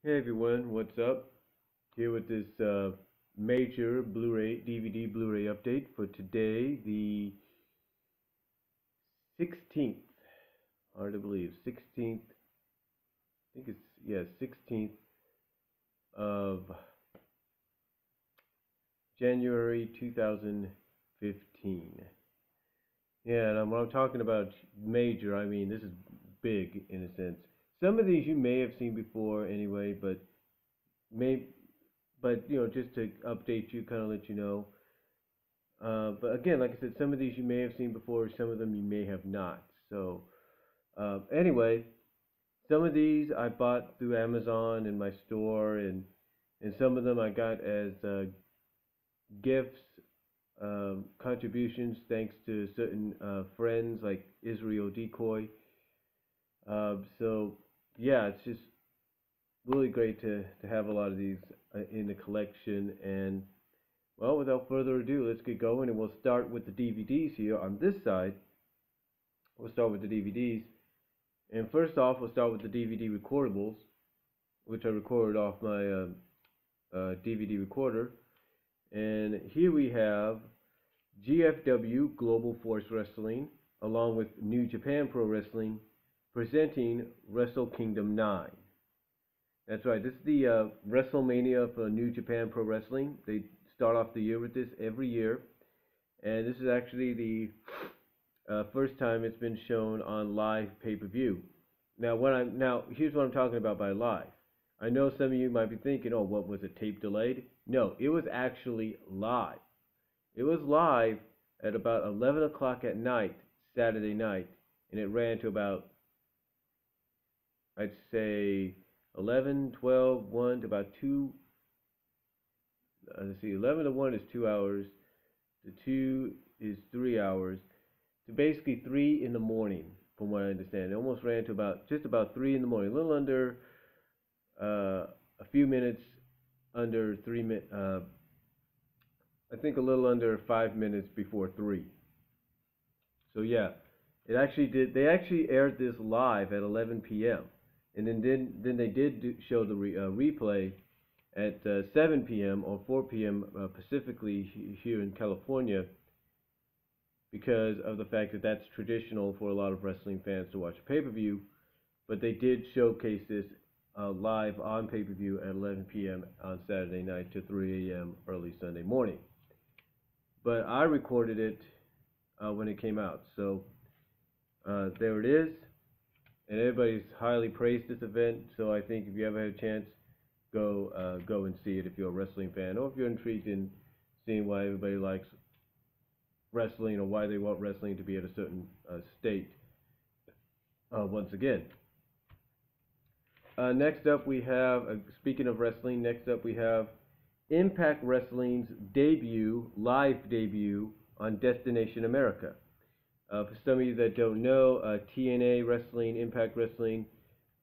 Hey everyone, what's up? Here with this major Blu-ray, DVD Blu-ray update for today, the 16th. Hard to believe, 16th. I think it's 16th of January 2015. Yeah, and when I'm talking about major, I mean this is big in a sense. Some of these you may have seen before anyway, but may but just to update you, kind of let you know. But again, like I said, some of these you may have seen before, some of them you may have not. So anyway, some of these I bought through Amazon in my store, and some of them I got as gifts, contributions, thanks to certain friends like Israel Decoy. So yeah, it's just really great to have a lot of these in the collection. And well, without further ado, let's get going, and we'll start with the DVDs here on this side. We'll start with the DVDs. And first off, we'll start with the DVD recordables, which I recorded off my DVD recorder. And here we have GFW Global Force Wrestling, along with New Japan Pro Wrestling, presenting Wrestle Kingdom 9. That's right, this is the WrestleMania for New Japan Pro Wrestling. They start off the year with this every year. And this is actually the first time it's been shown on live pay-per-view. Now here's what I'm talking about by live. I know some of you might be thinking, oh, what was it, tape delayed? No, it was actually live. It was live at about 11 o'clock at night, Saturday night, and it ran to about, I'd say, 11, 12, 1 to about 2. Let's see, 11 to 1 is 2 hours. To 2 is 3 hours. To basically 3 in the morning, from what I understand. It almost ran to just about 3 in the morning, a little under, a few minutes under 3 minutes. I think a little under 5 minutes before 3. So yeah, it actually did. They actually aired this live at 11 p.m. and then they did show the replay at 7 p.m. or 4 p.m. Pacifically here in California, because of the fact that that's traditional for a lot of wrestling fans to watch a pay-per-view. But they did showcase this live on pay-per-view at 11 p.m. on Saturday night to 3 a.m. early Sunday morning. But I recorded it when it came out. So there it is. And everybody's highly praised this event. So I think if you ever had a chance, go and see it if you're a wrestling fan, or if you're intrigued in seeing why everybody likes wrestling, or why they want wrestling to be at a certain state. Once again. Next up we have, speaking of wrestling, next up we have Impact Wrestling's live debut on Destination America. For some of you that don't know, TNA Wrestling, Impact Wrestling,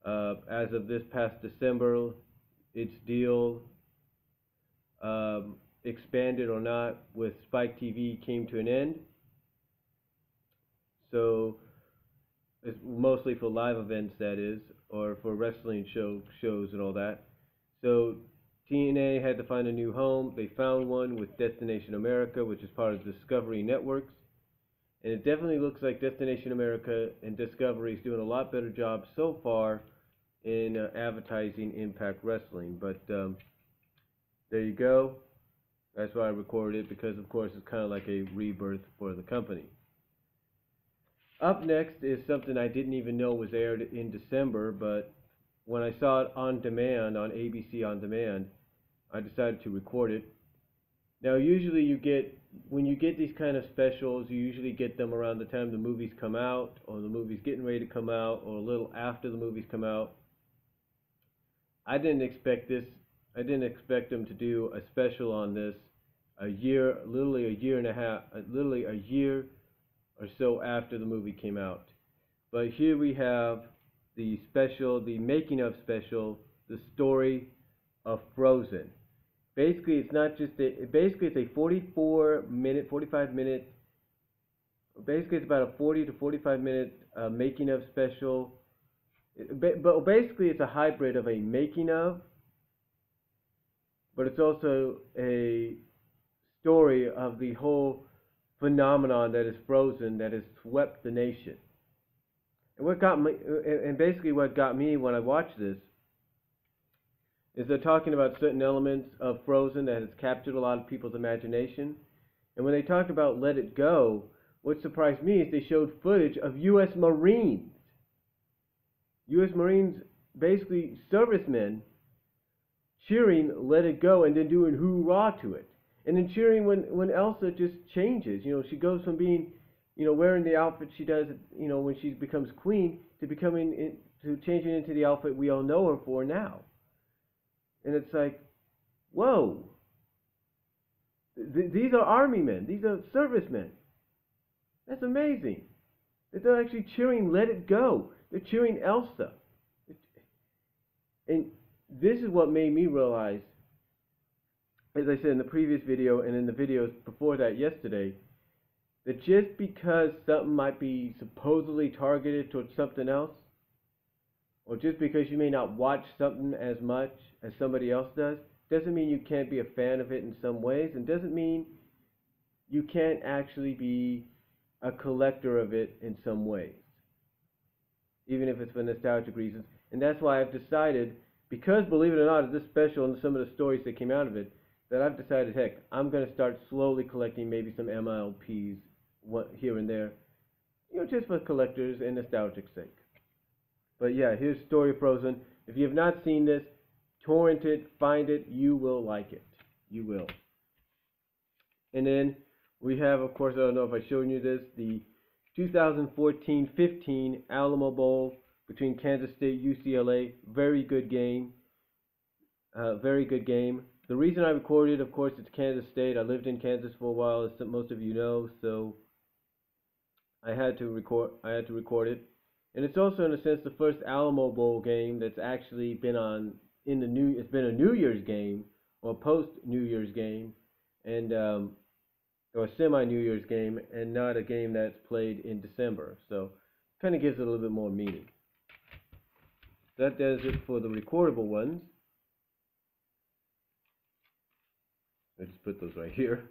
as of this past December, its deal, expanded or not, with Spike TV came to an end. So it's mostly for live events, that is, or for wrestling shows and all that. So TNA had to find a new home. They found one with Destination America, which is part of Discovery Networks. And it definitely looks like Destination America and Discovery is doing a lot better job so far in advertising Impact Wrestling. But there you go. That's why I recorded it, because of course it's kind of like a rebirth for the company. Up next is something I didn't even know was aired in December, but when I saw it on demand, on ABC On Demand, I decided to record it. Now usually when you get these kind of specials, you usually get them around the time the movies come out, or the movie's getting ready to come out, or a little after the movies come out. I didn't expect this. I didn't expect them to do a special on this literally a year or so after the movie came out. But here we have the special, the making of special, the story of Frozen. Basically, it's not just basically it's a 45 minute, basically it's about a 40 to 45 minute making of special. But basically it's a hybrid of a making of but it's also a story of the whole phenomenon that is Frozen that has swept the nation. And what got me, and basically what got me when I watched this, is they're talking about certain elements of Frozen that has captured a lot of people's imagination. And when they talked about Let It Go, what surprised me is they showed footage of U.S. Marines. U.S. Marines, basically servicemen, cheering Let It Go and then doing hoorah to it. And then cheering when Elsa just changes. You know, she goes from being, you know, wearing the outfit she does, you know, when she becomes queen to to changing into the outfit we all know her for now. And it's like, whoa. These are army men. These are servicemen. That's amazing. They're actually cheering Let It Go. They're cheering Elsa. And this is what made me realize, as I said in the previous video and in the videos before that yesterday, that just because something might be supposedly targeted towards something else, or just because you may not watch something as much as somebody else does, doesn't mean you can't be a fan of it in some ways, and doesn't mean you can't actually be a collector of it in some ways, even if it's for nostalgic reasons. And that's why I've decided, because believe it or not, it's this special and some of the stories that came out of it, that I've decided, heck, I'm going to start slowly collecting maybe some MLPs here and there, you know, just for collectors and nostalgic sake. But yeah, here's Story of Frozen. If you have not seen this, torrent it, find it, you will like it. You will. And then we have, of course, I don't know if I've shown you this, the 2014-15 Alamo Bowl between Kansas State and UCLA. Very good game. Very good game. The reason I recorded, of course, it's Kansas State. I lived in Kansas for a while, as most of you know, so I had to record it. And it's also, in a sense, the first Alamo Bowl game that's actually been on it's been a New Year's game or post New Year's game, and or semi-New Year's game, and not a game that's played in December. So kind of gives it a little bit more meaning. That does it for the recordable ones. I just put those right here.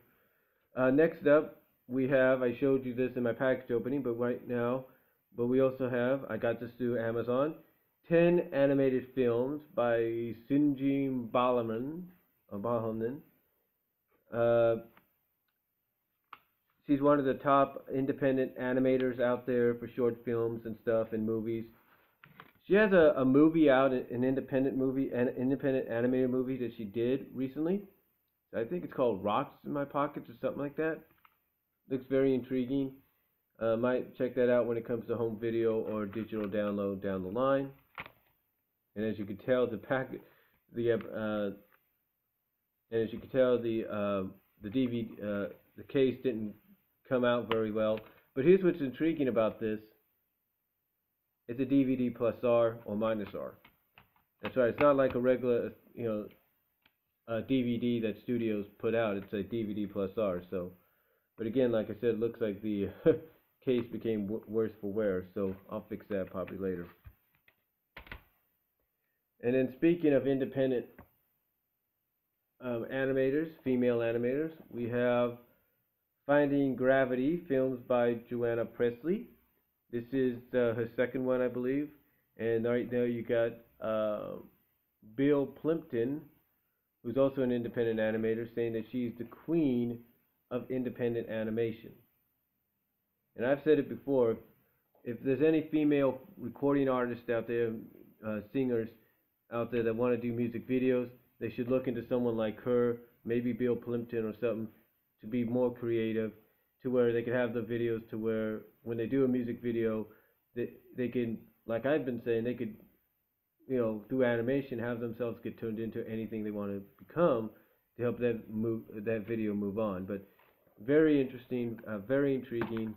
Next up, we have, I showed you this in my package opening, but we also have, I got this through Amazon, 10 animated films by Sunjin Balhaman. She's one of the top independent animators out there for short films and stuff and movies. She has a movie out, an independent animated movie that she did recently. I think it's called Rocks in My Pockets or something like that. Looks very intriguing. Might check that out when it comes to home video or digital download down the line. And as you can tell, the DVD, the case didn't come out very well. But here's what's intriguing about this: it's a DVD plus R or minus R. That's right. It's not like a regular, DVD that studios put out. It's a DVD plus R. So, but again, like I said, it looks like the case became worse for wear. So I'll fix that probably later. And then speaking of independent animators, female animators, we have Finding Gravity, films by Joanna Presley. This is her second one, I believe. And right now you got Bill Plimpton, who's also an independent animator, saying that she's the queen of independent animation. And I've said it before, if there's any female recording artists out there, singers out there that want to do music videos, they should look into someone like her, maybe Bill Plimpton or something, to be more creative, to where they could have the videos to where when they do a music video, they can, like I've been saying, they could, through animation, have themselves get turned into anything they want to become to help that video move on. But very interesting, very intriguing.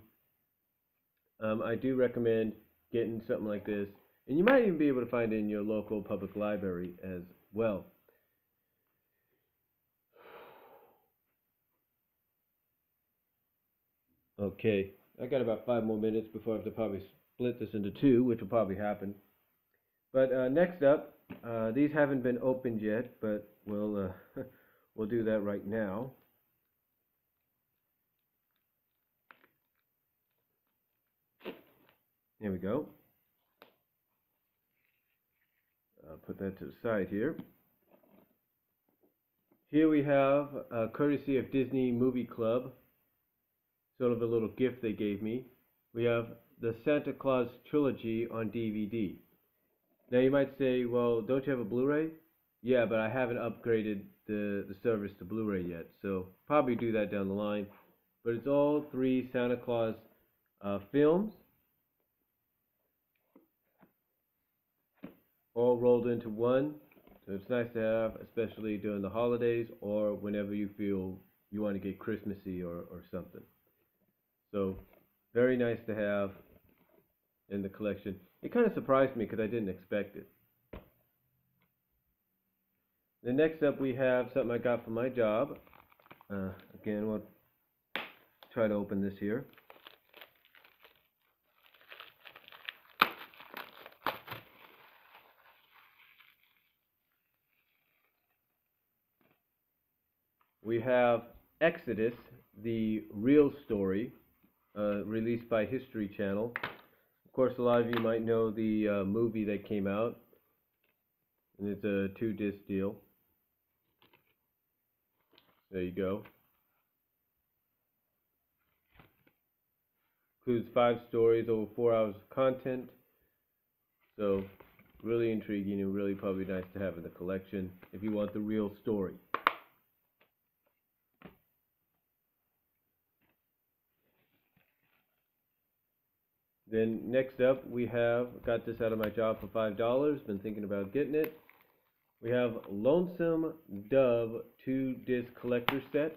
I do recommend getting something like this. And you might even be able to find it in your local public library as well. Okay, I got about 5 more minutes before I have to probably split this into two, which will probably happen. But next up, these haven't been opened yet, but we'll we'll do that right now. There we go. Put that to the side here. Here we have, courtesy of Disney Movie Club, sort of a little gift they gave me. We have the Santa Claus trilogy on DVD. Now you might say, well, don't you have a Blu-ray? Yeah, but I haven't upgraded the service to Blu-ray yet, so probably do that down the line. But it's all 3 Santa Claus films, all rolled into one. So it's nice to have, especially during the holidays or whenever you feel you want to get Christmassy or something. So very nice to have in the collection. It kind of surprised me because I didn't expect it. Then next up we have something I got for my job. Again, we'll try to open this here. We have Exodus, the real story, released by History Channel. Of course, a lot of you might know the movie that came out, and it's a 2-disc deal. There you go. Includes 5 stories, over 4 hours of content. So, really intriguing and really probably nice to have in the collection if you want the real story. Then next up we have, got this out of my job for $5, been thinking about getting it. We have Lonesome Dove 2-disc collector set.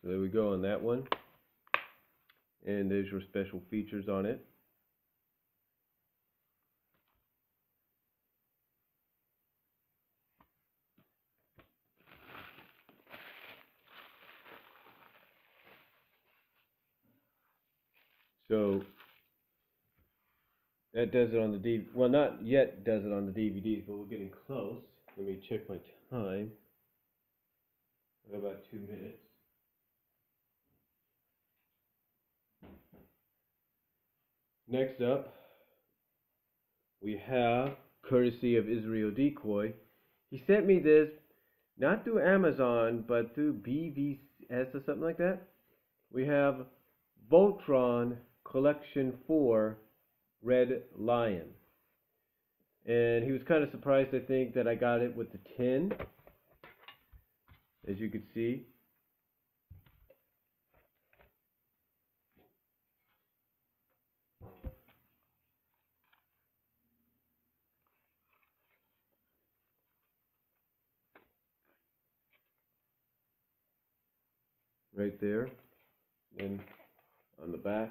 So there we go on that one. And there's your special features on it. So that does it on the DVD. Well, not yet does it on the DVDs, but we're getting close. Let me check my time. I got about 2 minutes. Next up, we have, courtesy of Israel Decoy. He sent me this, not through Amazon, but through BVS or something like that. We have Voltron Collection 4 Red Lion. And he was kind of surprised, I think, that I got it with the tin, as you can see. Right there, and on the back.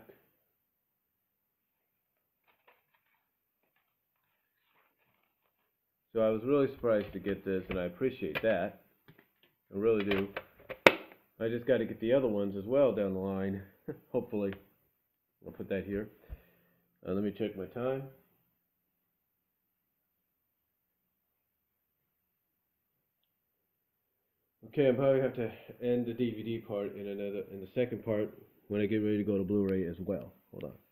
So I was really surprised to get this, and I appreciate that. I really do. I just got to get the other ones as well down the line, hopefully. I'll put that here. Let me check my time. Okay, I'm probably have to end the DVD part in the second part when I get ready to go to Blu-ray as well. Hold on.